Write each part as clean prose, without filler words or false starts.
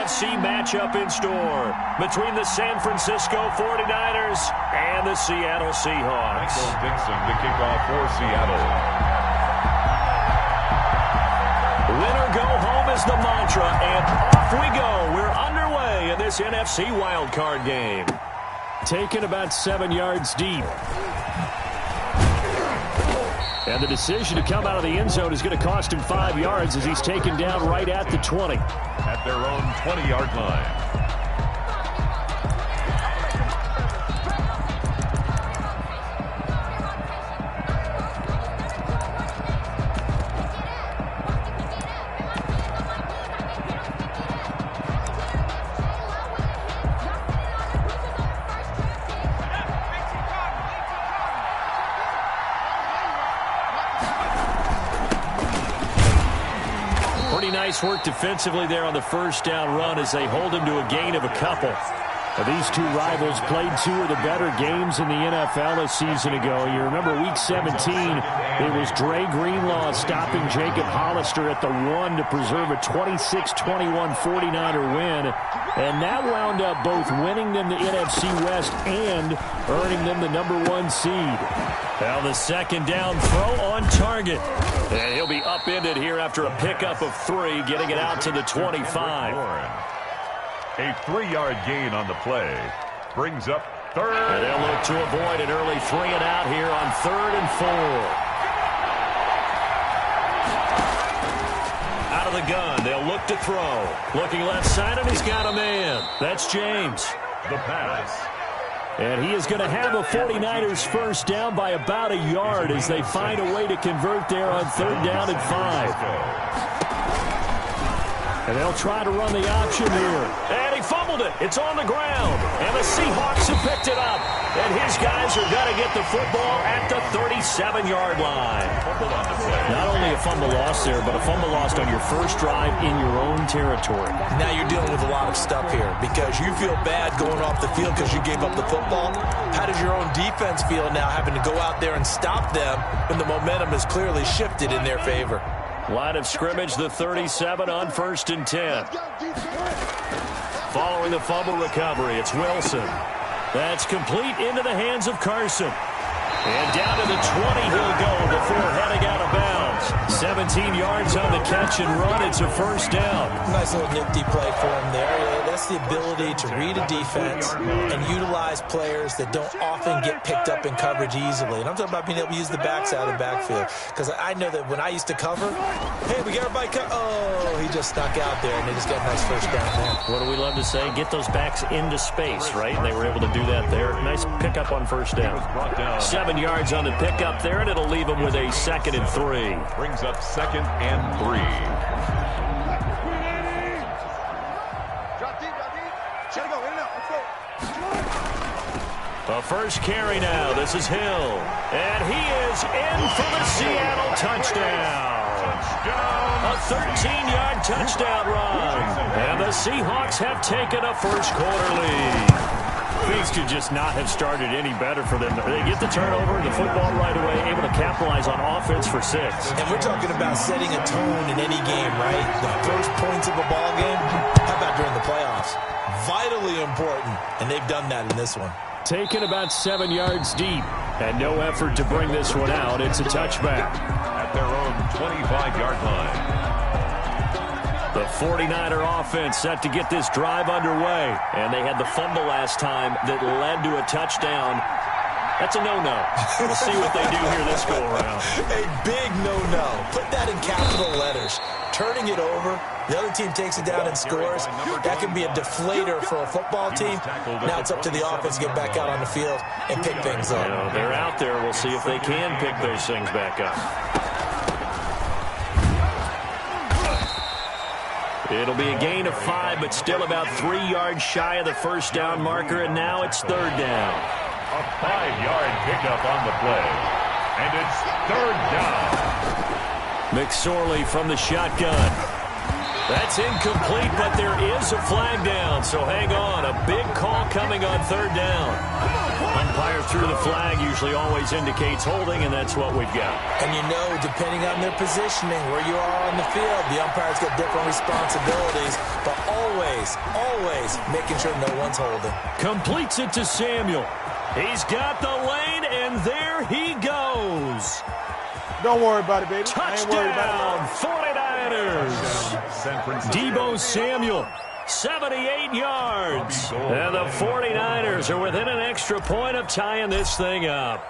NFC matchup in store between the San Francisco 49ers and the Seattle Seahawks. Michael Dixon to kick off for Seattle. Win or go home is the mantra, and off we go. We're underway in this NFC wildcard game. Taken about 7 yards deep. And the decision to come out of the end zone is going to cost him 5 yards as he's taken down right at the 20. At their own 20-yard line. Nice work defensively there on the first down run as they hold him to a gain of a couple. Now, these two rivals played two of the better games in the NFL a season ago. You remember Week 17, it was Dre Greenlaw stopping Jacob Hollister at the 1 to preserve a 26-21 49er win. And that wound up both winning them the NFC West and earning them the #1 seed. Now the second down throw on target. And he'll be upended here after a pickup of 3, getting it out to the 25. A 3-yard gain on the play. Brings up third. And they'll look to avoid an early 3-and-out here on 3rd and 4. Out of the gun, they'll look to throw. Looking left side, and he's got a man. That's James. The pass. And he is going to have a 49ers first down by about a yard as they find a way to convert there on 3rd down and 5. And they'll try to run the option here. And he fumbled it. It's on the ground. And the Seahawks have picked it up. And his guys are going to get the football at the 37-yard line. Not only a fumble loss there, but a fumble lost on your first drive in your own territory. Now you're dealing with a lot of stuff here because you feel bad going off the field because you gave up the football. How does your own defense feel now having to go out there and stop them when the momentum is clearly shifted in their favor? Line of scrimmage, the 37 on 1st and 10. Following the fumble recovery, it's Wilson. That's complete into the hands of Carson. And down to the 20 he'll go before heading out of bounds. 17 yards on the catch and run. It's a first down. Nice little nifty play for him there. That's the ability to read a defense and utilize players that don't often get picked up in coverage easily. And I'm talking about being able to use the backside of the backfield. Because I know that when I used to cover, hey, we got everybody oh, he just snuck out there, and they just got a nice first down there. What do we love to say? Get those backs into space, right? And they were able to do that there. Nice pickup on first down. 7 yards on the pickup there, and it'll leave them with a 2nd and 3. Brings up 2nd and 3. The first carry now. This is Hill. And he is in for the Seattle touchdown. A 13-yard touchdown run. And the Seahawks have taken a first-quarter lead. Things could just not have started any better for them. They get the turnover, the football right away, able to capitalize on offense for 6. And we're talking about setting a tone in any game, right? The first points of a ball game, how about during the playoffs? Vitally important, and they've done that in this one. Taken about 7 yards deep, and no effort to bring this one out. It's a touchback. At their own 25-yard line. The 49er offense set to get this drive underway. And they had the fumble last time that led to a touchdown. That's a no-no. We'll see what they do here this go-around. A big no-no. Put that in capital letters. Turning it over, the other team takes it down and scores. That can be a deflator for a football team. Now it's up to the offense to get back out on the field and pick things up. You know, they're out there. We'll see if they can pick those things back up. It'll be a gain of 5, but still about 3 yards shy of the first down marker, and now it's 3rd down. A 5-yard pickup on the play, and it's 3rd down. McSorley from the shotgun. That's incomplete, but there is a flag down, so hang on. A big call coming on 3rd down. Umpire threw the flag, usually always indicates holding, and that's what we've got. And you know, depending on their positioning, where you are on the field, the umpire's got different responsibilities, but always always making sure no one's holding. Completes it to Samuel. He's got the lane, and there he goes. Don't worry about it, baby. Touchdown, 49ers. Deebo Samuel, 78 yards. And the 49ers are within an extra point of tying this thing up.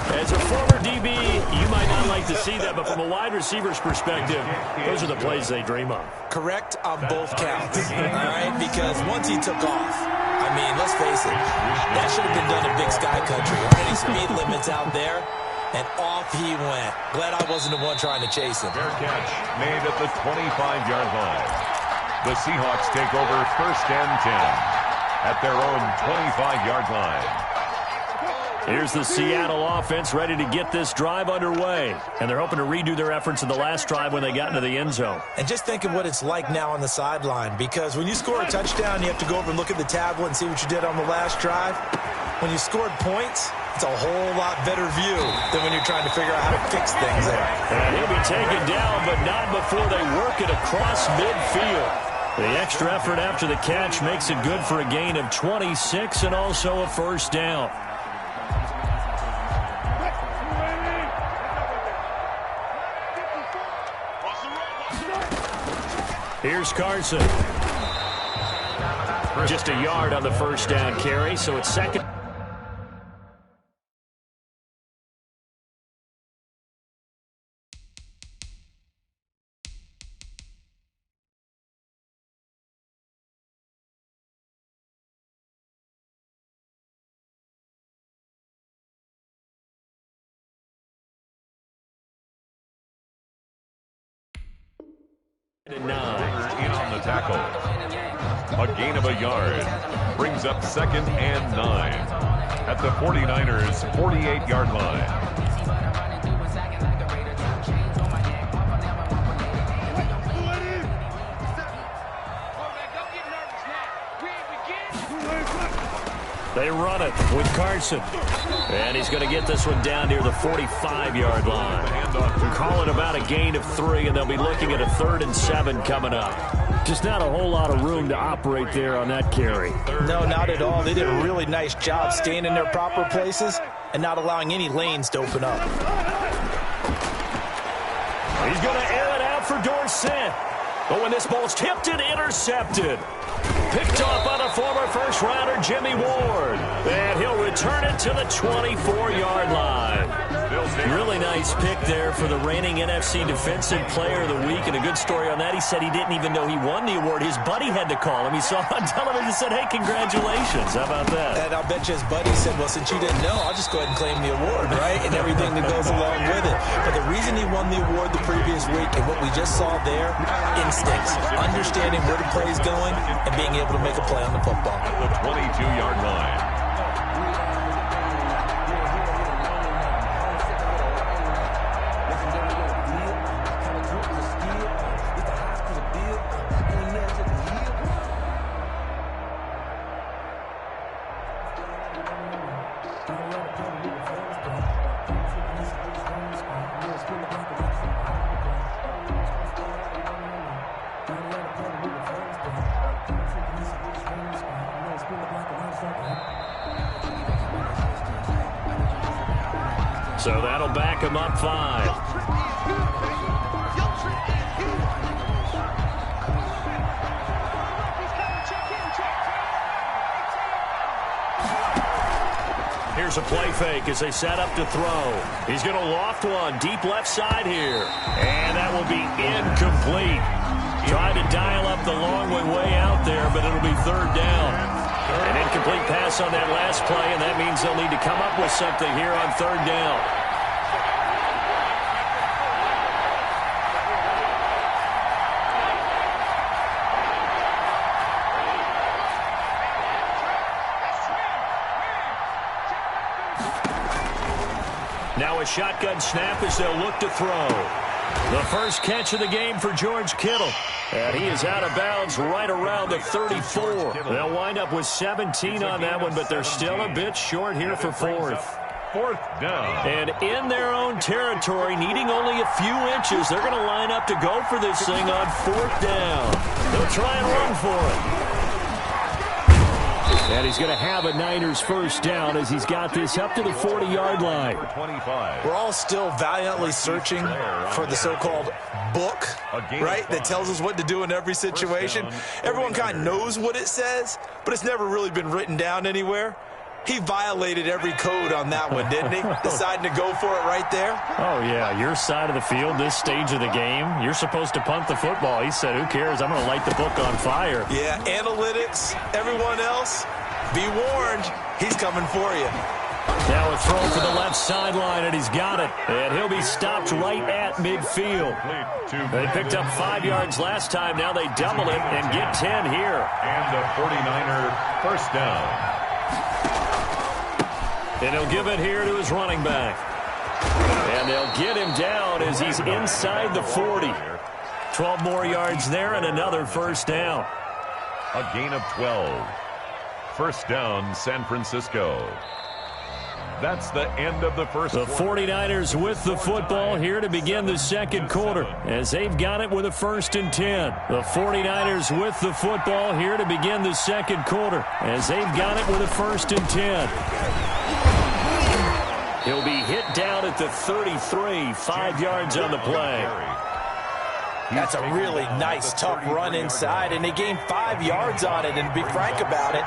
As a former DB, you might not like to see that, but from a wide receiver's perspective, those are the plays they dream of. Correct on both counts, all right? Because once he took off, I mean, let's face it, that should have been done in Big Sky Country. Already speed limits out there, and off he went. Glad I wasn't the one trying to chase him. Fair catch made at the 25-yard line. The Seahawks take over 1st and 10 at their own 25-yard line. Here's the Seattle offense ready to get this drive underway. And they're hoping to redo their efforts in the last drive when they got into the end zone. And just think of what it's like now on the sideline, because when you score a touchdown, you have to go over and look at the tablet and see what you did on the last drive. When you scored points, it's a whole lot better view than when you're trying to figure out how to fix things there. And he'll be taken down, but not before they work it across midfield. The extra effort after the catch makes it good for a gain of 26 and also a first down. Here's Carson. Just a yard on the first down carry, so it's second. In on the tackle. A gain of a yard. Brings up 2nd and 9 at the 49ers' 48-yard line. They run it with Carson. And he's going to get this one down near the 45-yard line. We'll call it about a gain of 3, and they'll be looking at a 3rd and 7 coming up. Just not a whole lot of room to operate there on that carry. No, not at all. They did a really nice job staying in their proper places and not allowing any lanes to open up. He's going to air it out for Dorsett. But when this ball's tipped and intercepted. Picked off by the former first-rounder Jimmy Ward. And he'll return it to the 24-yard line. Really nice pick there for the reigning NFC Defensive Player of the Week. And a good story on that. He said he didn't even know he won the award. His buddy had to call him. He saw on television and said, hey, congratulations. How about that? And I'll bet you his buddy said, well, since you didn't know, I'll just go ahead and claim the award, right? And everything that goes along with it. But the reason he won the award the previous week and what we just saw there, instincts, understanding where the play is going and being able to make a play on the football. At the 22-yard line. So that'll back him up 5. Here's a play fake as they set up to throw. He's going to loft one deep left side here. And that will be incomplete. Tried to dial up the long way out there, but it'll be 3rd down. An incomplete pass on that last play, and that means they'll need to come up with something here on 3rd down. Now a shotgun snap as they'll look to throw. The first catch of the game for George Kittle. And he is out of bounds right around the 34. They'll wind up with 17 on that one, but they're still a bit short here for 4th. 4th down. And in their own territory, needing only a few inches, they're going to line up to go for this thing on 4th down. He'll try and run for it. And he's going to have a Niners first down as he's got this up to the 40-yard line. We're all still valiantly searching for the so-called book, right, that tells us what to do in every situation. Everyone kind of knows what it says, but it's never really been written down anywhere. He violated every code on that one, didn't he? Deciding to go for it right there. Oh, yeah, your side of the field, this stage of the game, you're supposed to punt the football. He said, who cares? I'm going to light the book on fire. Yeah, analytics, everyone else, be warned, he's coming for you. Now a throw for the left sideline, and he's got it. And he'll be stopped right at midfield. They picked up 5 yards last time. Now they double it and get 10 here. And a 49er first down. And he'll give it here to his running back. And they'll get him down as he's inside the 40. 12 more yards there and another first down. A gain of 12. First down, San Francisco. That's the end of the first quarter. The 49ers with the football here to begin the second quarter as they've got it with a 1st and 10. The 49ers with the football here to begin the second quarter as they've got it with a 1st and 10. He'll be hit down at the 33, 5 yards on the play. That's a really nice, tough run inside, and they gained 5 yards on it. And to be frank about it,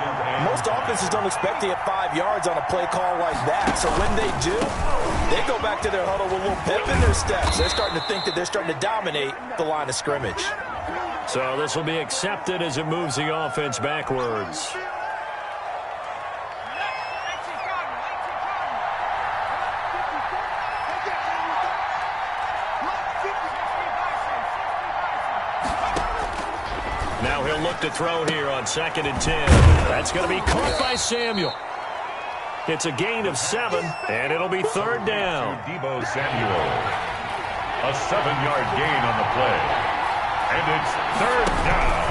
most offenses don't expect to get 5 yards on a play call like that. So when they do, they go back to their huddle with a little pep in their steps. They're starting to think that they're starting to dominate the line of scrimmage. So this will be accepted as it moves the offense backwards. Now he'll look to throw here on 2nd and 10. That's going to be caught by Samuel. It's a gain of 7, and it'll be 3rd down. Deebo Samuel. A 7-yard gain on the play. And it's 3rd down.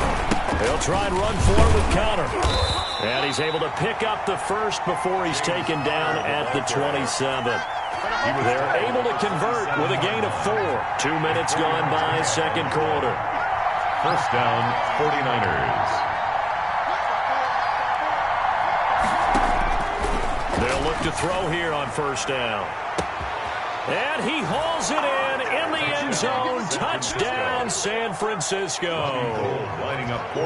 He'll try and run for it with Connor. And he's able to pick up the first before he's taken down at the 27. They're able to convert with a gain of 4. 2 minutes gone by, second quarter. First down, 49ers. They'll look to throw here on 1st down. And he hauls it in the end zone. Touchdown, San Francisco.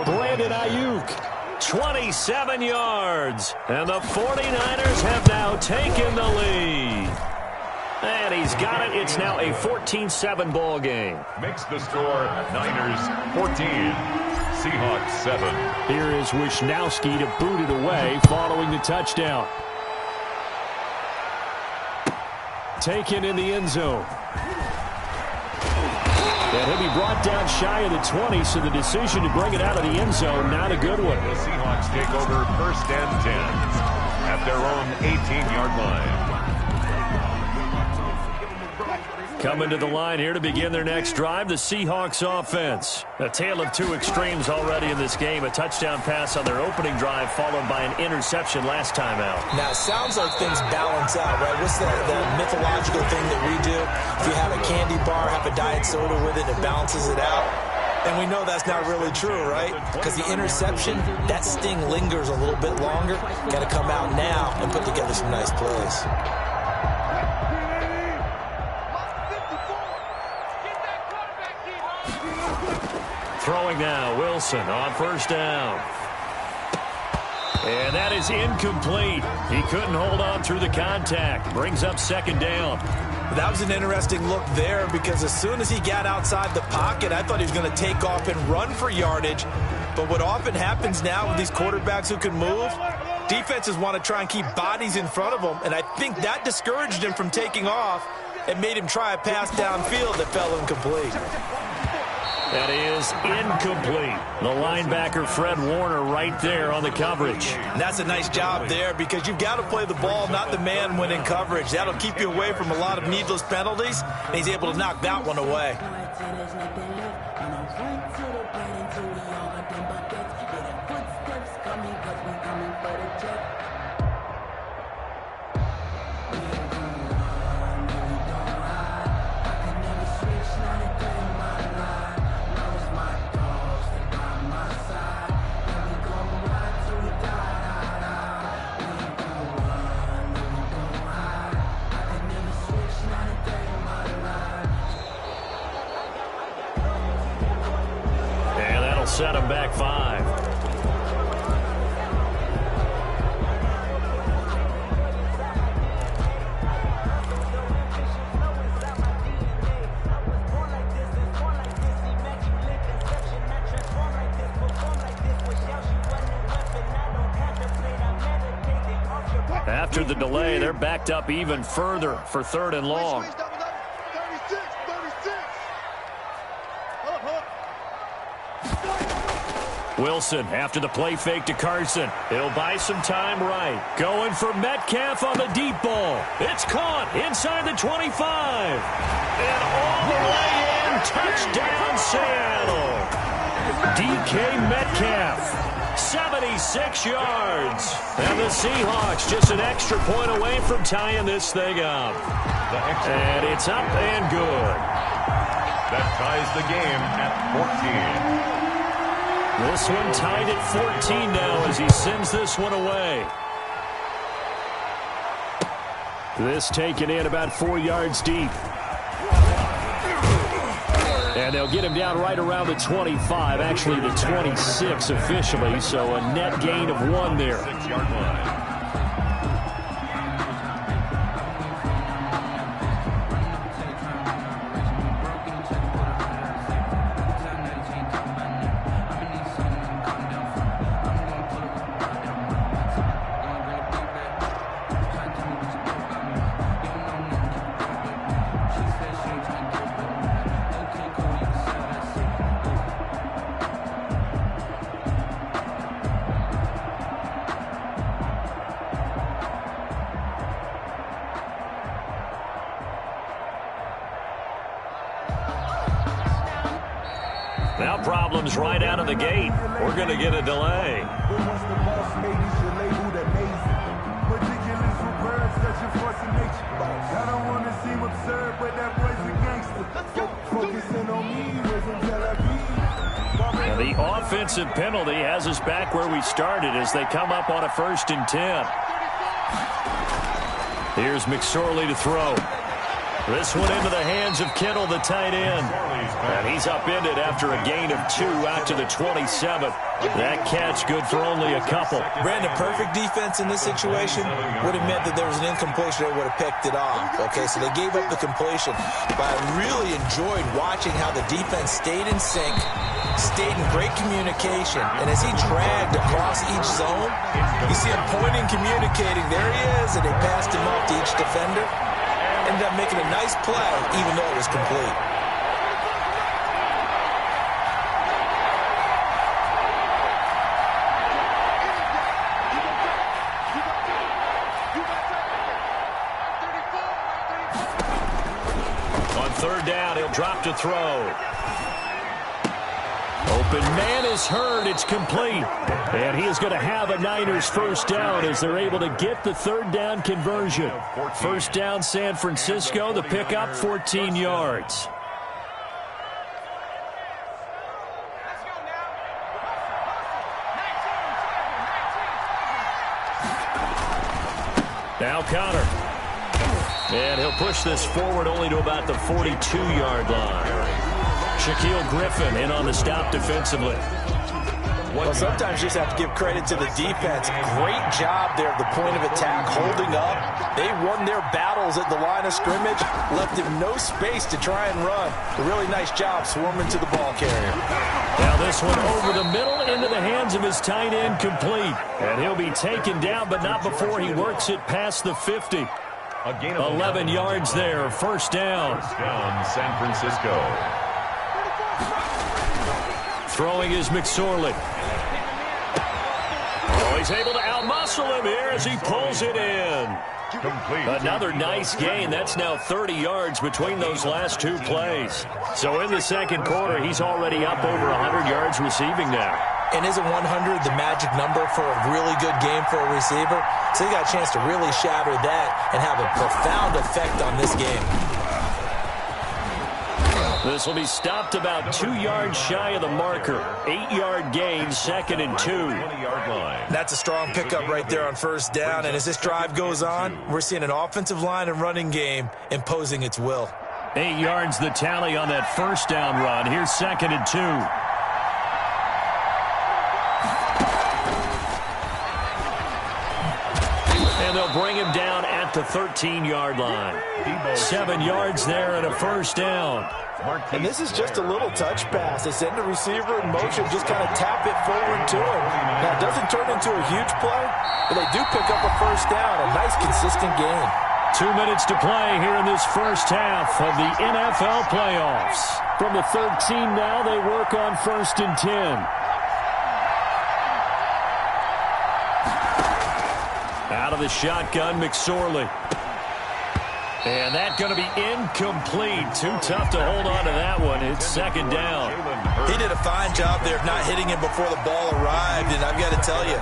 Brandon Ayuk, 27 yards. And the 49ers have now taken the lead. And he's got it. It's now a 14-7 ball game. Makes the score Niners 14, Seahawks 7. Here is Wisnowski to boot it away following the touchdown. Taken in the end zone. And he'll be brought down shy of the 20, so the decision to bring it out of the end zone, not a good one. The Seahawks take over 1st and 10 at their own 18-yard line. Coming to the line here to begin their next drive, the Seahawks offense. A tale of two extremes already in this game. A touchdown pass on their opening drive followed by an interception last time out. Now, it sounds like things balance out, right? What's the mythological thing that we do? If you have a candy bar, have a diet soda with it, it balances it out. And we know that's not really true, right? Because the interception, that sting lingers a little bit longer. Got to come out now and put together some nice plays. Throwing now, Wilson on 1st down. And that is incomplete. He couldn't hold on through the contact. Brings up 2nd down. That was an interesting look there because as soon as he got outside the pocket, I thought he was going to take off and run for yardage. But what often happens now with these quarterbacks who can move, defenses want to try and keep bodies in front of them. And I think that discouraged him from taking off and made him try a pass downfield that fell incomplete. That is incomplete. The linebacker, Fred Warner, right there on the coverage. And that's a nice job there because you've got to play the ball, not the man when in coverage. That'll keep you away from a lot of needless penalties, and he's able to knock that one away. set him back 5. After the delay, they're backed up even further for 3rd and long. Wilson after the play fake to Carson. He'll buy some time right. Going for Metcalf on the deep ball. It's caught inside the 25. And all the way in. Touchdown, Seattle. DK Metcalf. 76 yards. And the Seahawks just an extra point away from tying this thing up. And it's up and good. That ties the game at 14. This one tied at 14 now as he sends this one away. This taken in about 4 yards deep. And they'll get him down right around the 25, actually the 26 officially, so a net gain of 1 there. 6-yard line. Now problems right out of the gate. We're going to get a delay. And the offensive penalty has us back where we started as they come up on a 1st and 10. Here's McSorley to throw. This one into the hands of Kittle, the tight end. And he's upended after a gain of 2 out to the 27. That catch good for only a couple. Brandon, perfect defense in this situation would have meant that there was an incompletion. They would have picked it off. Okay, so they gave up the completion. But I really enjoyed watching how the defense stayed in sync, stayed in great communication. And as he dragged across each zone, you see him pointing, communicating. There he is, and they passed him off to each defender. Ended up making a nice play, even though it was complete. On 3rd down, he'll drop to throw. Open man is heard. It's complete. And he is going to have a Niners 1st down as they're able to get the 3rd down conversion. 1st down, San Francisco. The pickup, 14 yards. Now Connor. And he'll push this forward only to about the 42-yard line. Shaquille Griffin in on the stop defensively. Well, sometimes you just have to give credit to the defense. Great job there at the point of attack, holding up. They won their battles at the line of scrimmage, left him no space to try and run. A really nice job swarming to the ball carrier. Now this one over the middle into the hands of his tight end, complete. And he'll be taken down, but not before he works it past the 50. 11 yards there, 1st down. 1st down, San Francisco. Throwing is McSorley. Oh, he's able to outmuscle him here as he pulls it in. Complete. Another nice gain. That's now 30 yards between those last 2 plays. So in the 2nd quarter, he's already up over 100 yards receiving now. And isn't 100 the magic number for a really good game for a receiver? So he got a chance to really shatter that and have a profound effect on this game. This will be stopped about 2 yards shy of the marker. 8-yard gain, 2nd and 2. 20-yard line. That's a strong pickup right there on 1st down. And as this drive goes on, we're seeing an offensive line and running game imposing its will. 8 yards the tally on that 1st down run. Here's 2nd and 2. they'll bring him down at the 13-yard line. 7 yards there and a first down. And this is just a little touch pass. They send the receiver in motion, just kind of tap it forward to him. Now, it doesn't turn into a huge play, but they do pick up a first down. A nice, consistent gain. 2 minutes to play here in this first half of the NFL playoffs. From the 13 now, they work on 1st and 10. Out of the shotgun, McSorley. And that's going to be incomplete. Too tough to hold on to that one. It's 2nd down. He did a fine job there of not hitting him before the ball arrived. And I've got to tell you,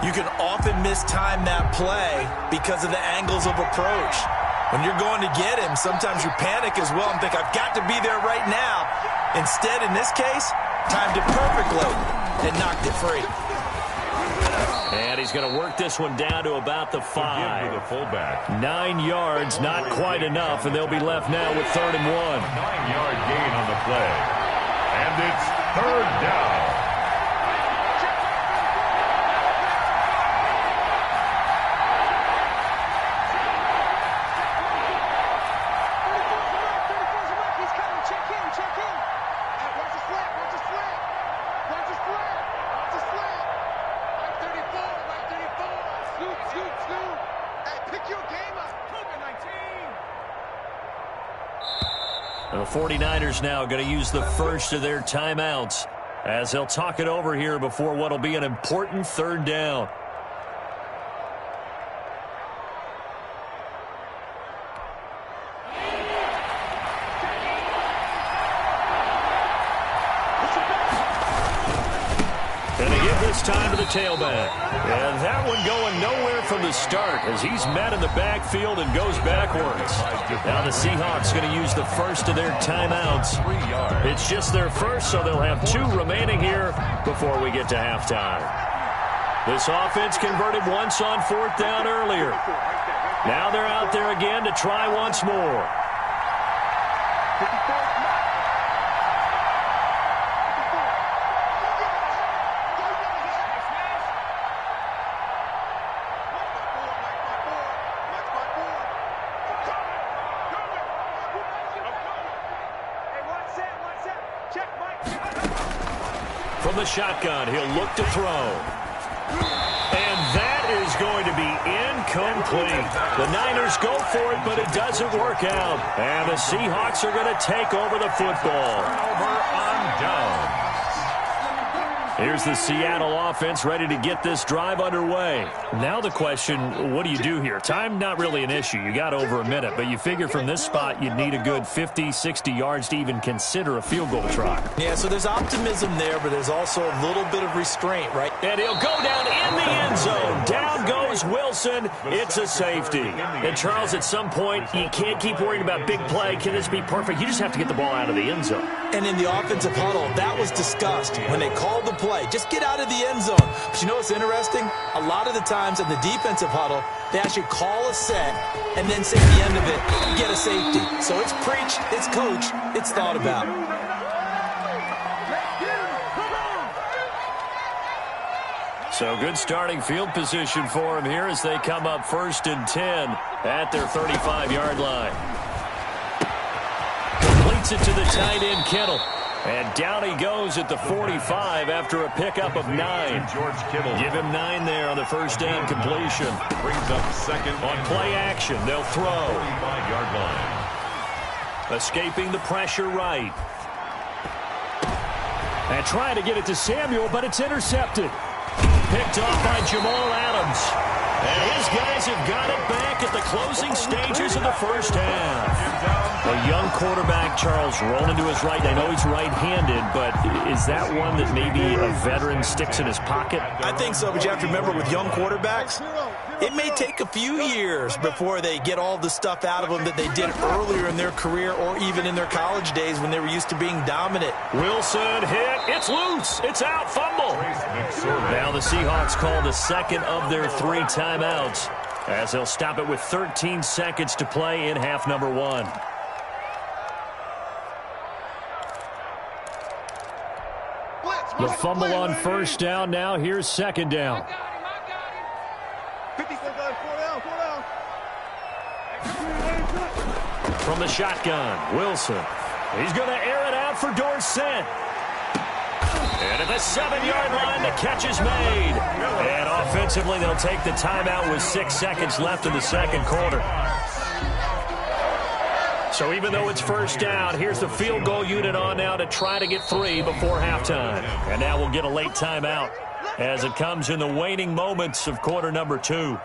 you can often mistime that play because of the angles of approach. When you're going to get him, sometimes you panic as well and think, I've got to be there right now. Instead, in this case, timed it perfectly and knocked it free. And he's going to work this one down to about the 5. 9 yards, not quite enough, and they'll be left now with 3rd and 1. 9-yard gain on the play. And it's 3rd down. The 49ers now going to use the first of their timeouts as they'll talk it over here before what will be an important 3rd down. And they give this time to the tailback. And that one going nowhere from the start as he's met in the backfield and goes backwards. Now the Seahawks going to use the first of their timeouts. It's just their first, so they'll have 2 remaining here before we get to halftime. This offense converted once on 4th down earlier. Now they're out there again to try once more. From the shotgun, he'll look to throw. And that is going to be incomplete. The Niners go for it, but it doesn't work out. And the Seahawks are going to take over the football. Over on down. Here's the Seattle offense ready to get this drive underway. Now the question, what do you do here? Time not really an issue. You got over a minute, but you figure from this spot you'd need a good 50, 60 yards to even consider a field goal try. Yeah, so there's optimism there, but there's also a little bit of restraint, right? And he'll go down in the end zone. Down goes Wilson. It's a safety. And Charles, at some point, you can't keep worrying about big play. Can this be perfect? You just have to get the ball out of the end zone. And in the offensive huddle, that was discussed when they called the play. Just get out of the end zone. But you know what's interesting? A lot of the times in the defensive huddle, they actually call a set and then say at the end of it, get a safety. So it's preached, it's coached, it's thought about. So good starting field position for him here as they come up 1st and 10 at their 35-yard line. Completes it to the tight end, Kittle. And down he goes at the 45 after a pickup of 9. George Kittle. Give him 9 there on the first down completion. Brings up 2nd on play action. They'll throw. 35-yard line. Escaping the pressure right. And trying to get it to Samuel, but it's intercepted. Picked off by Jamal Adams. And his guys have got it back at the closing stages of the first half. A young quarterback, Charles, rolling to his right. I know he's right-handed, but is that one that maybe a veteran sticks in his pocket? I think so, but you have to remember with young quarterbacks, it may take a few years before they get all the stuff out of them that they did earlier in their career or even in their college days when they were used to being dominant. Wilson hit. It's loose. It's out. Fumble. Now the Seahawks call the second of their 3 timeouts as they'll stop it with 13 seconds to play in half number 1. The fumble on first down. Now here's 2nd down. 50 seconds, 4 down. From the shotgun, Wilson. He's going to air it out for Dorsett. And at the 7-yard line, the catch is made. And offensively, they'll take the timeout with 6 seconds left in the second quarter. So even though it's first down, here's the field goal unit on now to try to get 3 before halftime. And now we'll get a late timeout as it comes in the waning moments of quarter number 2.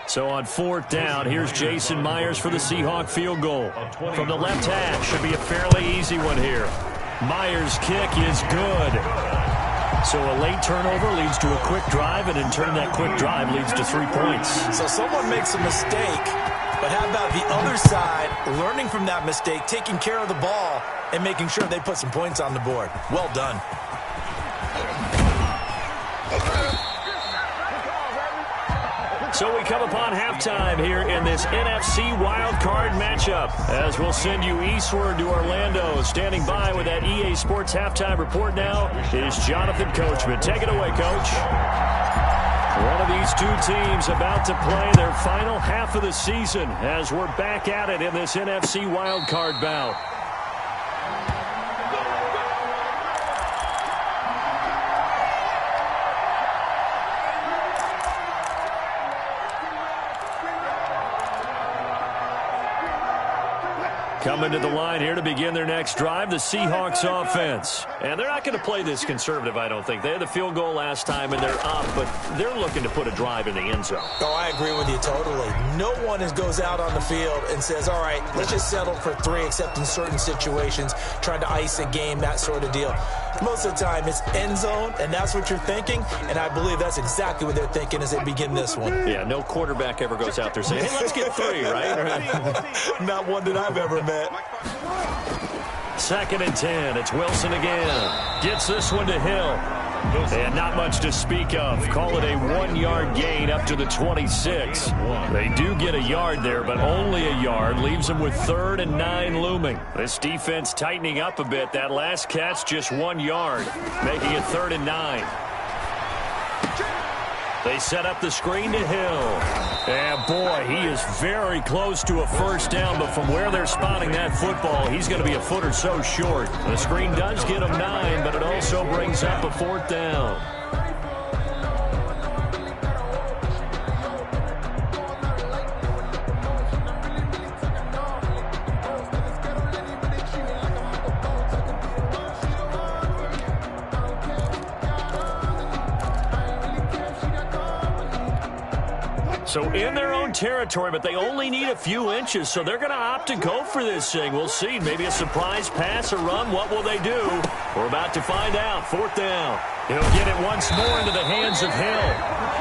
So on 4th down, here's Jason Myers for the Seahawk field goal. From the left hash, should be a fairly easy one here. Myers' kick is good. So a late turnover leads to a quick drive, and in turn that quick drive leads to 3 points. So someone makes a mistake, but how about the other side learning from that mistake, taking care of the ball, and making sure they put some points on the board? Well done. So we come upon halftime here in this NFC wildcard matchup as we'll send you eastward to Orlando. Standing by with that EA Sports halftime report now is Jonathan Coachman. Take it away, Coach. One of these two teams about to play their final half of the season as we're back at it in this NFC wildcard bout. Coming to the line here to begin their next drive, the Seahawks offense. And they're not going to play this conservative, I don't think. They had the field goal last time, and they're up, but they're looking to put a drive in the end zone. Oh, I agree with you totally. No one goes out on the field and says, all right, let's just settle for 3, except in certain situations, trying to ice a game, that sort of deal. Most of the time, it's end zone, and that's what you're thinking, and I believe that's exactly what they're thinking as they begin this one. Yeah, no quarterback ever goes out there saying, hey, let's get 3, right? Not one that I've ever met. 2nd and 10. It's Wilson again. Gets this one to Hill. And not much to speak of. Call it a 1-yard gain up to the 26. They do get a yard there, but only a yard. Leaves them with 3rd and 9 looming. This defense tightening up a bit. That last catch, just 1 yard, making it 3rd and 9. They set up the screen to Hill. And, boy, he is very close to a first down, but from where they're spotting that football, he's going to be a foot or so short. The screen does get him 9, but it also brings up a 4th down. So in their own territory, but they only need a few inches, so they're going to opt to go for this thing. We'll see. Maybe a surprise pass or run. What will they do? We're about to find out. 4th down. He'll get it once more into the hands of Hill.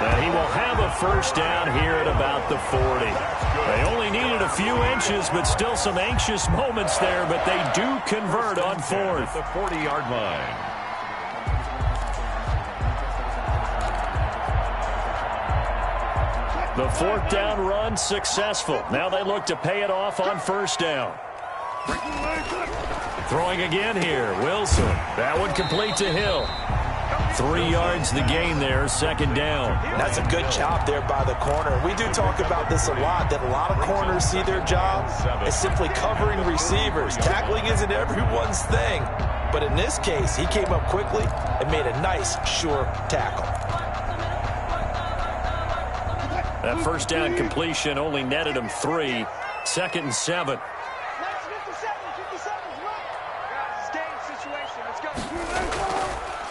And he will have a first down here at about the 40. They only needed a few inches, but still some anxious moments there, but they do convert on 4th. The 40-yard line. The 4th down run successful. Now they look to pay it off on 1st down. Throwing again here, Wilson. That one complete to Hill. 3 yards the gain there, 2nd down. That's a good job there by the corner. We do talk about this a lot, that a lot of corners see their job as simply covering receivers. Tackling isn't everyone's thing. But in this case, he came up quickly and made a nice, sure tackle. That first down completion only netted him 3. 2nd and 7.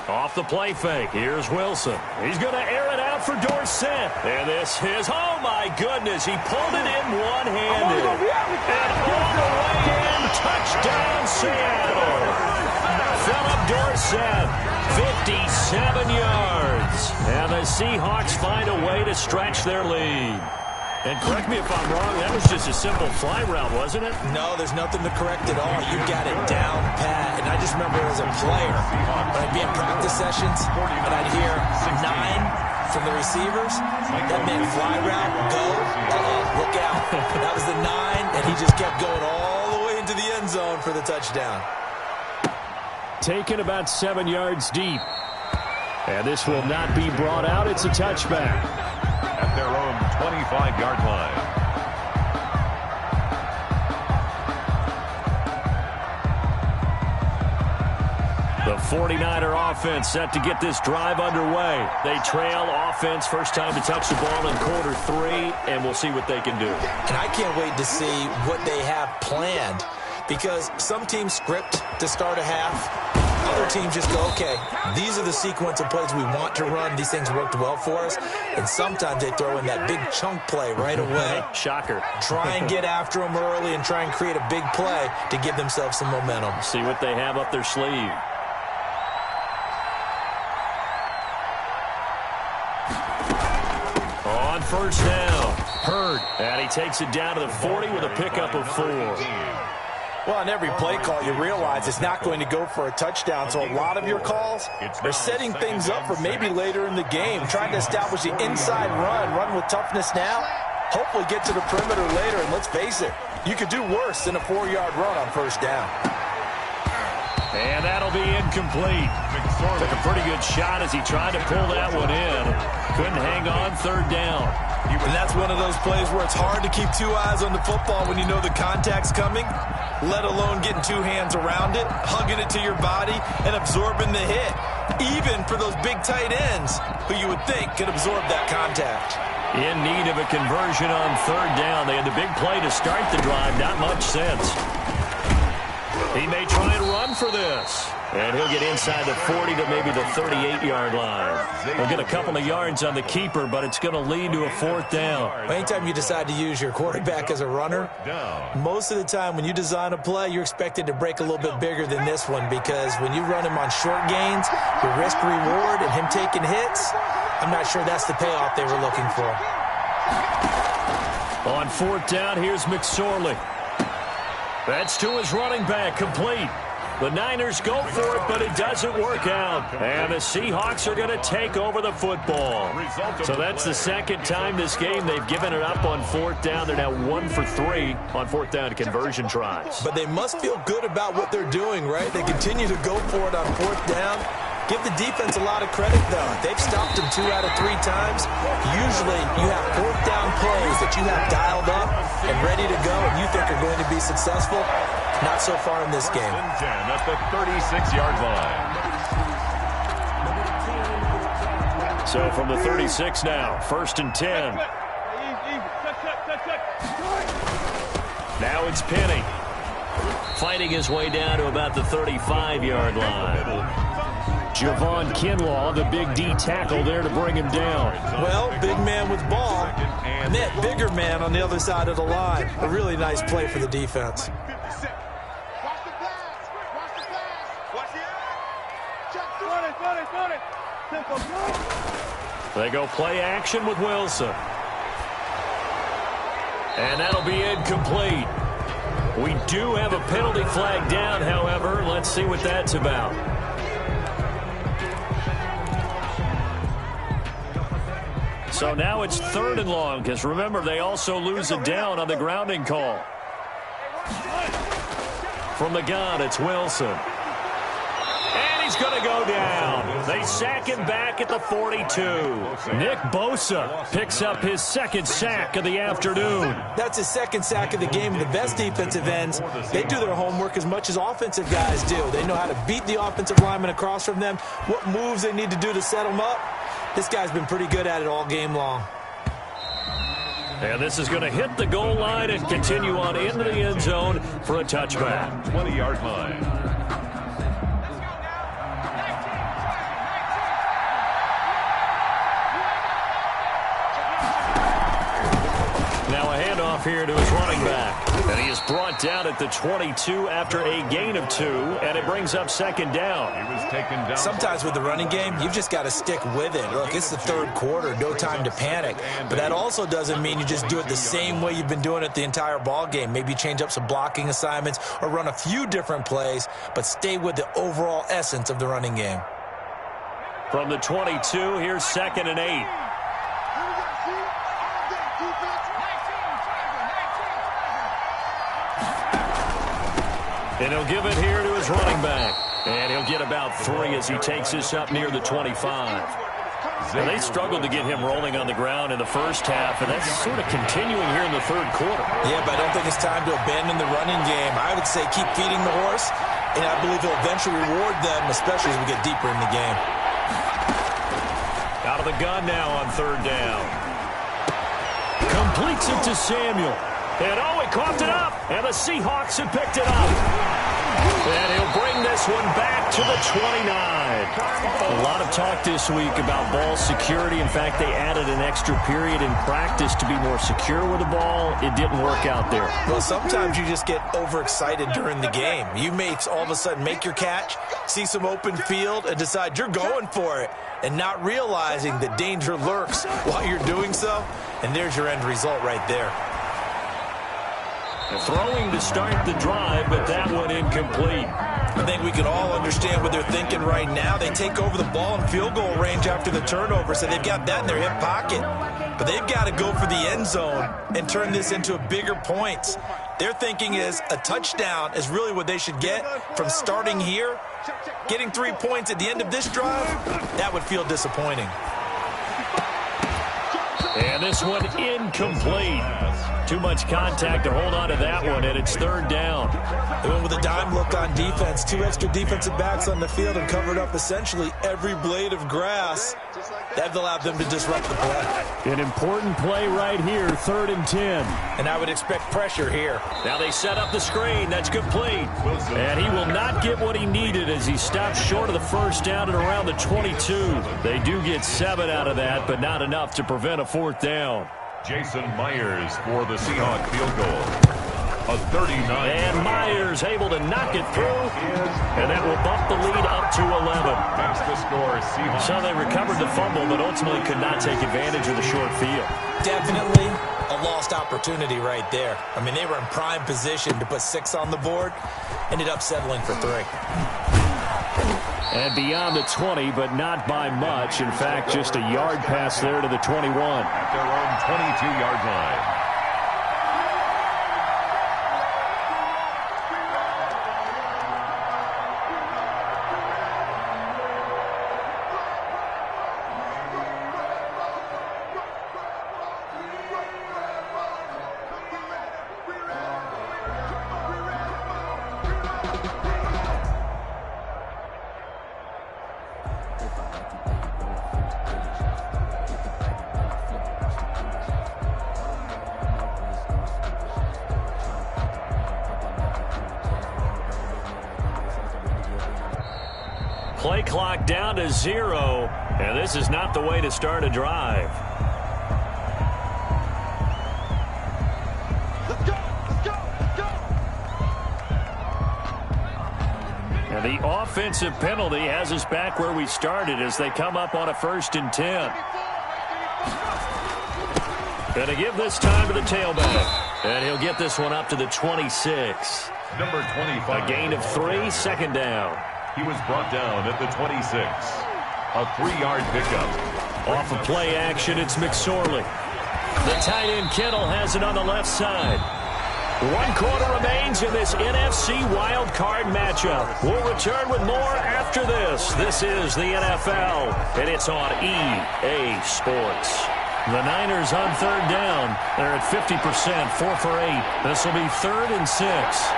Off the play fake. Here's Wilson. He's going to air it out for Dorsett. And this is, oh my goodness, he pulled it in one-handed. And all the way in, touchdown Seattle. Philip Dorsett, 57 yards. And the Seahawks find a way to stretch their lead. And correct me if I'm wrong, that was just a simple fly route, wasn't it? No, there's nothing to correct at all. You got it down pat. And I just remember as a player, when I'd be in practice sessions, and I'd hear 9 from the receivers, that meant fly route, go, look out. That was the 9, and he just kept going all the way into the end zone for the touchdown. Taken about 7 yards deep. And this will not be brought out. It's a touchback. At their own 25-yard line. The 49er offense set to get this drive underway. They trail offense, first time to touch the ball in quarter 3, and we'll see what they can do. And I can't wait to see what they have planned, because some teams script to start a half. Other teams just go, okay, these are the sequence of plays we want to run. These things worked well for us. And sometimes they throw in that big chunk play right away. Shocker. Try and get after them early and try and create a big play to give themselves some momentum. See what they have up their sleeve. On first down, Hurd. And he takes it down to the 40 with a pickup of 4. Well, on every play call, you realize it's not going to go for a touchdown, so a lot of your calls are setting things up for maybe later in the game, trying to establish the inside run with toughness now, hopefully get to the perimeter later, and let's face it, you could do worse than a 4-yard run on first down. And that'll be incomplete. Took a pretty good shot as he tried to pull that one in. Couldn't hang on third down. And that's one of those plays where it's hard to keep 2 eyes on the football when you know the contact's coming, let alone getting 2 hands around it, hugging it to your body, and absorbing the hit, even for those big tight ends who you would think could absorb that contact. In need of a conversion on third down. They had the big play to start the drive. Not much sense. He may try and run for this. And he'll get inside the 40 to maybe the 38-yard line. He'll get a couple of yards on the keeper, but it's going to lead to a 4th down. Anytime you decide to use your quarterback as a runner, most of the time when you design a play, you're expected to break a little bit bigger than this one, because when you run him on short gains, your risk-reward and him taking hits, I'm not sure that's the payoff they were looking for. On 4th down, here's McSorley. That's to his running back, complete. The Niners go for it, but it doesn't work out. And the Seahawks are going to take over the football. So that's the second time this game they've given it up on 4th down. They're now 1 for 3 on 4th down conversion tries. But they must feel good about what they're doing, right? They continue to go for it on 4th down. Give the defense a lot of credit, though. They've stopped them 2 out of 3 times. Usually you have 4th down plays that you have dialed up and ready to go and you think are going to be successful. Not so far in this game. At the 36-yard line. So from the 36 now, 1st and 10. Now it's Penny. Fighting his way down to about the 35-yard line. Javon Kinlaw, the big D tackle there to bring him down. Well, big man with ball met bigger man on the other side of the line. A really nice play for the defense. They go play action with Wilson. And that'll be incomplete. We do have a penalty flag down, however. Let's see what that's about. So now it's 3rd and long, because remember, they also lose a down on the grounding call. From the gun, it's Wilson. And he's going to go down. They sack him back at the 42. Nick Bosa picks up his 2nd sack of the afternoon. That's his 2nd sack of the game. The best defensive ends, they do their homework as much as offensive guys do. They know how to beat the offensive lineman across from them, what moves they need to do to set them up. This guy's been pretty good at it all game long. And this is going to hit the goal line and continue on into the end zone for a touchback. 20-yard line. Now a handoff here to his running back. And he is brought down at the 22 after a gain of 2, and it brings up 2nd down. He was taken down. Sometimes with the running game, you've just got to stick with it. Look, it's the 3rd quarter, no time to panic. But that also doesn't mean you just do it the same way you've been doing it the entire ball game. Maybe change up some blocking assignments or run a few different plays, but stay with the overall essence of the running game. From the 22, here's 2nd and 8. And he'll give it here to his running back. And he'll get about 3 as he takes this up near the 25. And they struggled to get him rolling on the ground in the first half, and that's sort of continuing here in the third quarter. Yeah, but I don't think it's time to abandon the running game. I would say keep feeding the horse, and I believe he'll eventually reward them, especially as we get deeper in the game. Out of the gun now on third down. Completes it to Samuel. And he coughed it up, and the Seahawks have picked it up. And he'll bring this one back to the 29. A lot of talk this week about ball security. In fact, they added an extra period in practice to be more secure with the ball. It didn't work out there. Well, sometimes you just get overexcited during the game. You may all of a sudden make your catch, see some open field, and decide you're going for it, and not realizing that danger lurks while you're doing so. And there's your end result right there. Throwing to start the drive, but that one incomplete. I think we can all understand what they're thinking right now. They take over the ball in field goal range after the turnover, so they've got that in their hip pocket. But they've got to go for the end zone and turn this into bigger points. Their thinking is a touchdown is really what they should get from starting here. Getting 3 points at the end of this drive, that would feel disappointing. And this one incomplete. Too much contact to hold on to that one, and it's third down. They went with a dime look on defense. 2 extra defensive backs on the field and covered up essentially every blade of grass. That allowed them to disrupt the play. An important play right here, 3rd and 10. And I would expect pressure here. Now they set up the screen. That's complete. And he will not get what he needed as he stops short of the first down at around the 22. They do get 7 out of that, but not enough to prevent a 4th down. Jason Myers for the Seahawks field goal. A 39. And Myers able to knock it through, and that will bump the lead up to 11. Makes the score Seahawks. So they recovered the fumble, but ultimately could not take advantage of the short field. Definitely a lost opportunity right there. I mean, they were in prime position to put 6 on the board, ended up settling for 3. And beyond the 20, but not by much. In fact, just a yard pass there to the 21. At their own 22-yard line. Play clock down to 0, and this is not the way to start a drive. Let's go, let's go, let's go. And the offensive penalty has us back where we started as they come up on a 1st and 10. Going to give this time to the tailback, and he'll get this one up to the 26. Number 25. A gain of 3, 2nd down. He was brought down at the 26. A 3-yard pickup. Off of play action, it's McSorley. The tight end Kittle has it on the left side. 1 quarter remains in this NFC wild card matchup. We'll return with more after this. This is the NFL, and it's on EA Sports. The Niners on 3rd down. They're at 50%, 4 for 8. This will be 3rd and 6.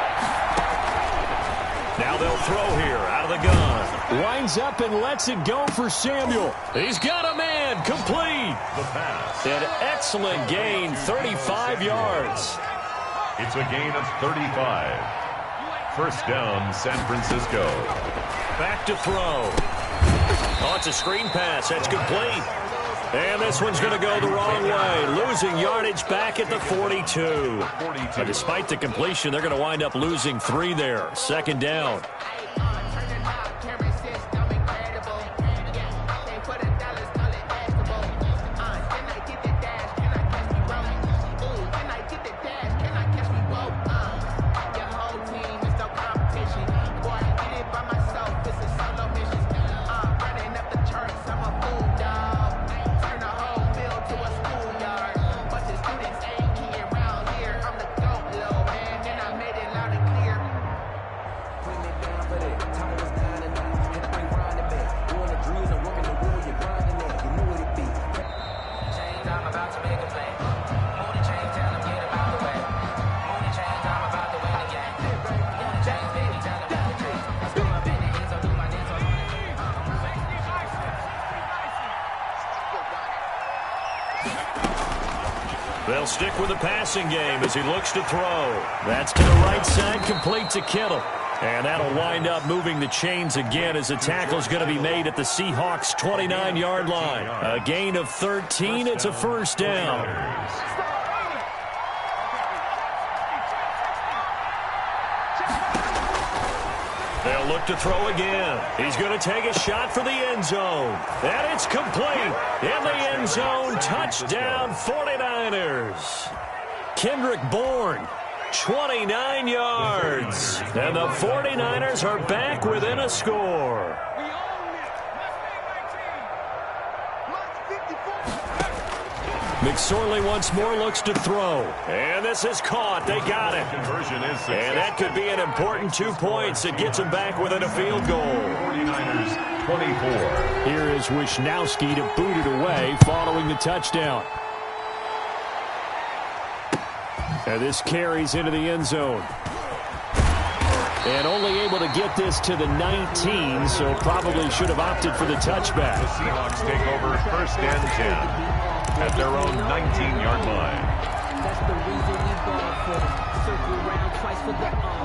Now they'll throw here out of the gun. Winds up and lets it go for Samuel. He's got a man. Complete. The pass. An excellent gain, 35 yards. It's a gain of 35. 1st down, San Francisco. Back to throw. Oh, it's a screen pass. That's complete. And this one's going to go the wrong way. Losing yardage back at the 42. Despite the completion, they're going to wind up losing 3 there. 2nd down. They'll stick with the passing game as he looks to throw. That's to the right side, complete to Kittle. And that'll wind up moving the chains again as the tackle's going to be made at the Seahawks' 29-yard line. A gain of 13. It's a first down. They'll look to throw again. He's going to take a shot for the end zone. And it's complete. In the end zone, touchdown 49ers. Kendrick Bourne, 29 yards. And the 49ers are back within a score. McSorley once more looks to throw. And this is caught. They got it. Conversion is successful. And that could be an important 2 points. It gets them back within a field goal. 49ers 24. Here is Wisnowski to boot it away following the touchdown. And this carries into the end zone. And only able to get this to the 19, so probably should have opted for the touchback. The Seahawks take over first and 10 at their own 19-yard line.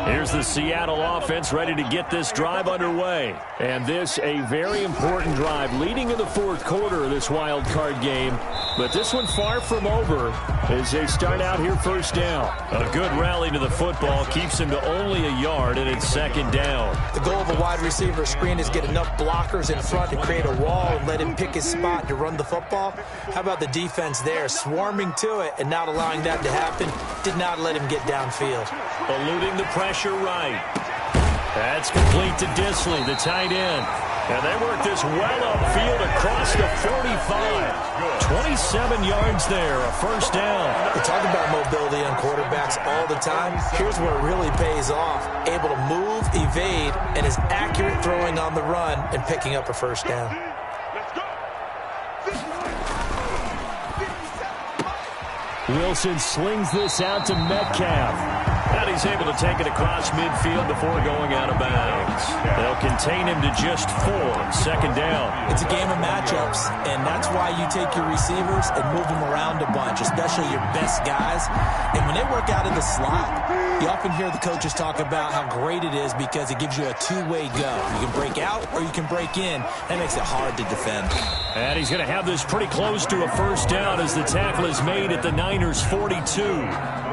Here's the Seattle offense ready to get this drive underway. And this a very important drive leading in the fourth quarter of this wild card game. But this one far from over as they start out here first down. A good rally to the football keeps him to only a yard, and it's second down. The goal of a wide receiver screen is get enough blockers in front to create a wall and let him pick his spot to run the football. How about the defense there, swarming to it and not allowing that to happen? Did not let him get downfield. Eluding the pressure right. That's complete to Disley, the tight end. And they work this well upfield across the 45. 27 yards there, a first down. We talk about mobility on quarterbacks all the time. Here's where it really pays off. Able to move, evade, and is accurate throwing on the run and picking up a first down. Wilson slings this out to Metcalf. And he's able to take it across midfield before going out of bounds. They'll contain him to just 4. Second down. It's a game of matchups, and that's why you take your receivers and move them around a bunch, especially your best guys. And when they work out of the slot, you often hear the coaches talk about how great it is because it gives you a two-way go. You can break out or you can break in. That makes it hard to defend. And he's going to have this pretty close to a first down as the tackle is made at the Niners' 42.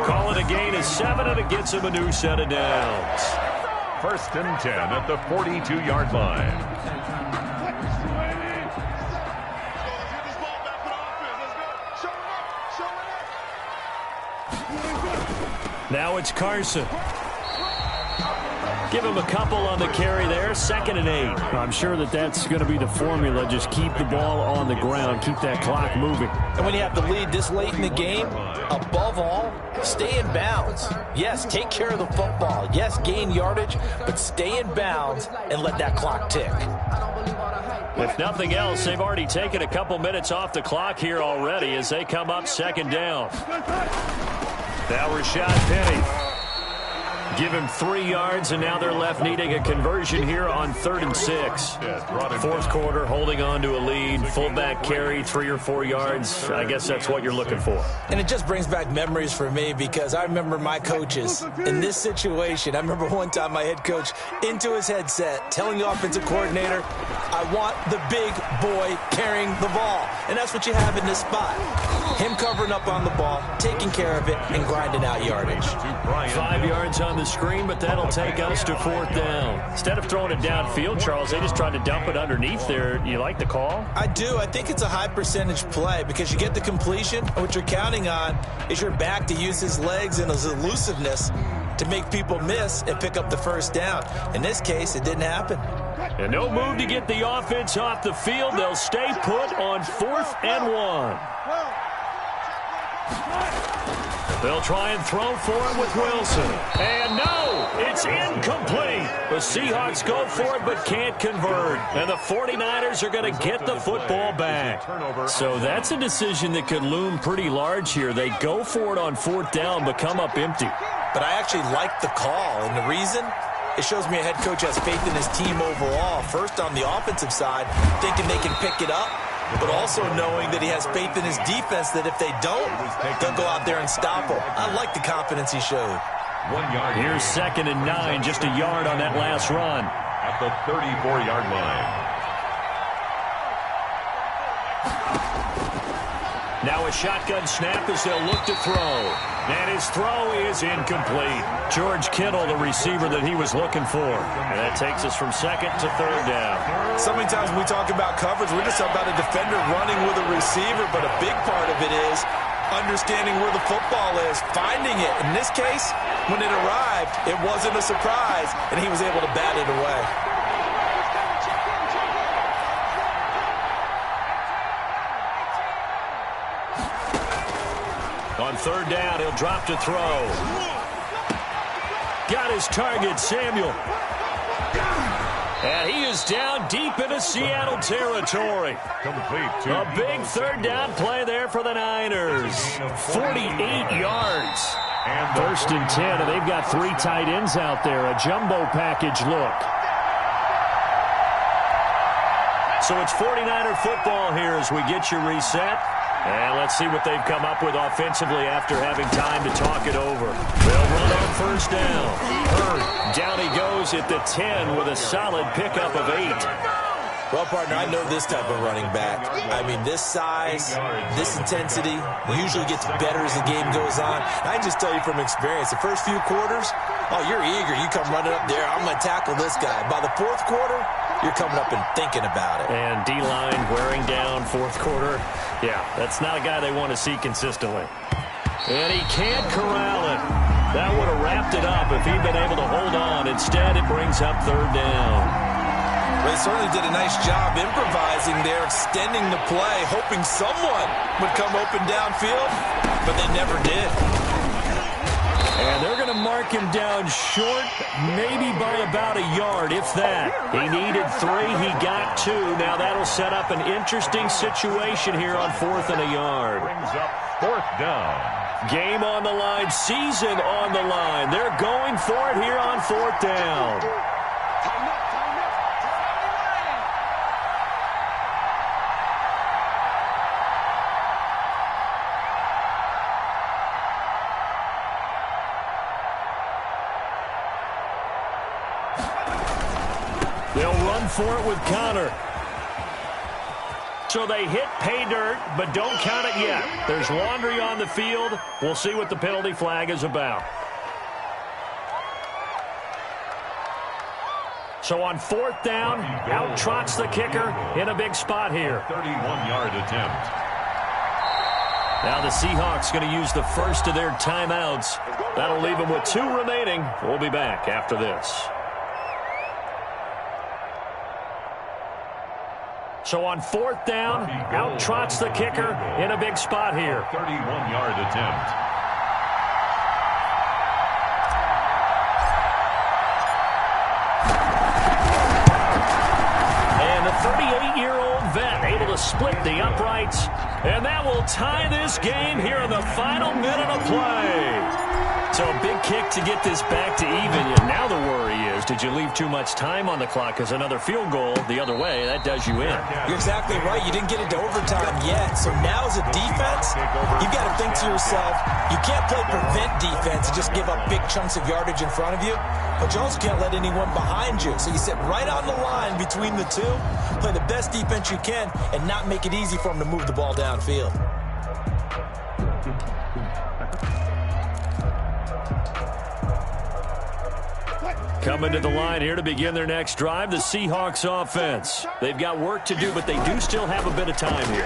Call it a gain of 7, and it gets him a new set of downs. First and 10 at the 42-yard line. Now it's Carson. Give him a couple on the carry there. Second and 8. I'm sure that's going to be the formula. Just keep the ball on the ground. Keep that clock moving. And when you have to lead this late in the game, above all, stay in bounds. Yes, take care of the football. Yes, gain yardage, but stay in bounds and let that clock tick. If nothing else, they've already taken a couple minutes off the clock here already as they come up second down. Now Rashad Penny. Give him 3 yards, and now they're left needing a conversion here on 3rd and 6. Fourth quarter, holding on to a lead. Fullback carry, 3 or 4 yards. I guess that's what you're looking for. And it just brings back memories for me because I remember my coaches in this situation. I remember one time my head coach into his headset telling the offensive coordinator, I want the big boy carrying the ball. And that's what you have in this spot. Him covering up on the ball, taking care of it, and grinding out yardage. 5 yards on the screen, but that'll take us to 4th down. Instead of throwing it downfield, Charles, they just tried to dump it underneath there. You like the call? I do. I think it's a high percentage play because you get the completion, and what you're counting on is your back to use his legs and his elusiveness to make people miss and pick up the first down. In this case, it didn't happen. And no move to get the offense off the field. They'll stay put on 4th and 1. They'll try and throw for him with Wilson. And no, it's incomplete. The Seahawks go for it but can't convert. And the 49ers are going to get the football back. So that's a decision that could loom pretty large here. They go for it on 4th down but come up empty. But I actually like the call, and the reason? It shows me a head coach has faith in his team overall. First on the offensive side, thinking they can pick it up. but also knowing that he has faith in his defense that if they don't, they'll go out there and stop him. I like the confidence he showed. 1 yard. Here's 2nd and 9, just a yard on that last run. At the 34-yard line. Now a shotgun snap as they'll look to throw. And his throw is incomplete. George Kittle, the receiver that he was looking for. And that takes us from 2nd to 3rd down. So many times when we talk about coverage, we're just talking about a defender running with a receiver, but a big part of it is understanding where the football is, finding it. In this case, when it arrived, it wasn't a surprise, and he was able to bat it away. On 3rd down, he'll drop to throw. Got his target, Samuel. And he is down deep into Seattle territory. Complete. A big 3rd down play there for the Niners. 48 yards. And 1st and 10, and they've got 3 tight ends out there. A jumbo package look. So it's 49er football here as we get you reset. And let's see what they've come up with offensively after having time to talk it over. They'll run on 1st down. Hurd, down he goes at the 10 with a solid pickup of 8. Well, partner, I know this type of running back. I mean, this size, this intensity usually gets better as the game goes on. I can just tell you from experience, the first few quarters, oh, you're eager. You come running up there, I'm going to tackle this guy. By the 4th quarter, you're coming up and thinking about it. And D-line wearing down 4th quarter. Yeah, that's not a guy they want to see consistently. And he can't corral it. That would have wrapped it up if he'd been able to hold on. Instead, it brings up 3rd down. Well, they certainly did a nice job improvising there, extending the play, hoping someone would come open downfield, but they never did. And they're going to mark him down short, maybe by about a yard, if that. He needed 3, he got 2. Now that'll set up an interesting situation here on 4th and a yard. Brings up 4th down. Game on the line, season on the line. They're going for it here on 4th down. They'll run for it with Connor. So they hit pay dirt, but don't count it yet. There's laundry on the field. We'll see what the penalty flag is about. So on 4th down, out trots the kicker in a big spot here. 31-yard attempt. Now the Seahawks going to use the first of their timeouts. That'll leave them with 2 remaining. We'll be back after this. So on 4th down, out trots the kicker in a big spot here. 31-yard attempt. And the 38-year-old vet able to split the uprights. And that will tie this game here in the final minute of play. So a big kick to get this back to even. And now the worry is, did you leave too much time on the clock? Because another field goal the other way, that does you in. You're exactly right. You didn't get into overtime yet. So now as a defense, you've got to think to yourself, you can't play prevent defense and just give up big chunks of yardage in front of you. But you also can't let anyone behind you. So you sit right on the line between the two, play the best defense you can, and not make it easy for them to move the ball downfield. Coming to the line here to begin their next drive, the Seahawks offense. They've got work to do, but they do still have a bit of time here.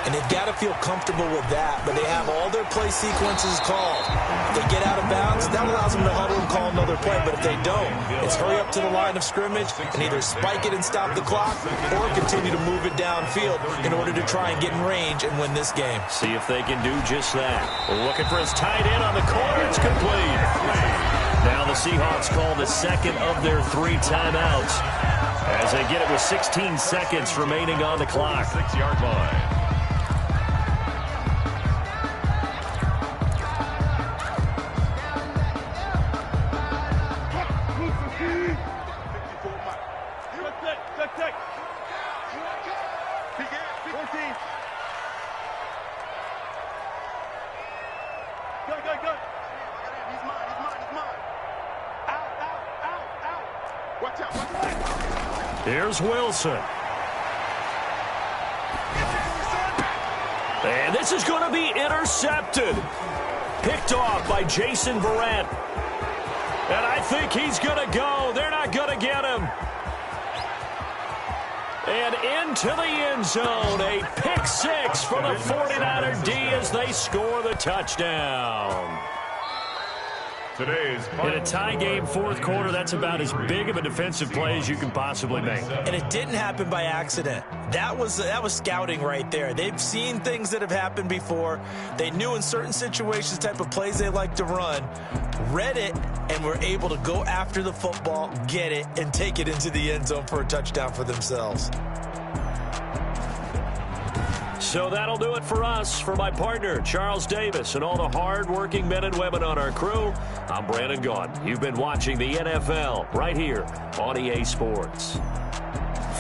And they've got to feel comfortable with that, but they have all their play sequences called. If they get out of bounds, that allows them to huddle and call another play, but if they don't, it's hurry up to the line of scrimmage and either spike it and stop the clock or continue to move it downfield in order to try and get in range and win this game. See if they can do just that. Looking for his tight end on the corner. It's complete. Now the Seahawks call the second of their 3 timeouts as they get it with 16 seconds remaining on the clock. 6-yard line. good, good. He's mine, he's mine, he's mine. Out, out, out, out. Watch out, watch out. Here's Wilson. And this is going to be intercepted. Picked off by Jason Verrett. And I think he's going to go. They're not going to get him. And into the end zone. A pick six for the 49er D as they score the touchdown. In a tie game fourth quarter, that's about as big of a defensive play as you can possibly make. And it didn't happen by accident. That was scouting right there. They've seen things that have happened before. They knew in certain situations the type of plays they like to run, read it, and were able to go after the football, get it, and take it into the end zone for a touchdown for themselves. So that'll do it for us. For my partner, Charles Davis, and all the hard-working men and women on our crew, I'm Brandon Gaudin. You've been watching the NFL right here on EA Sports.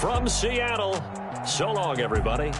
From Seattle, so long, everybody.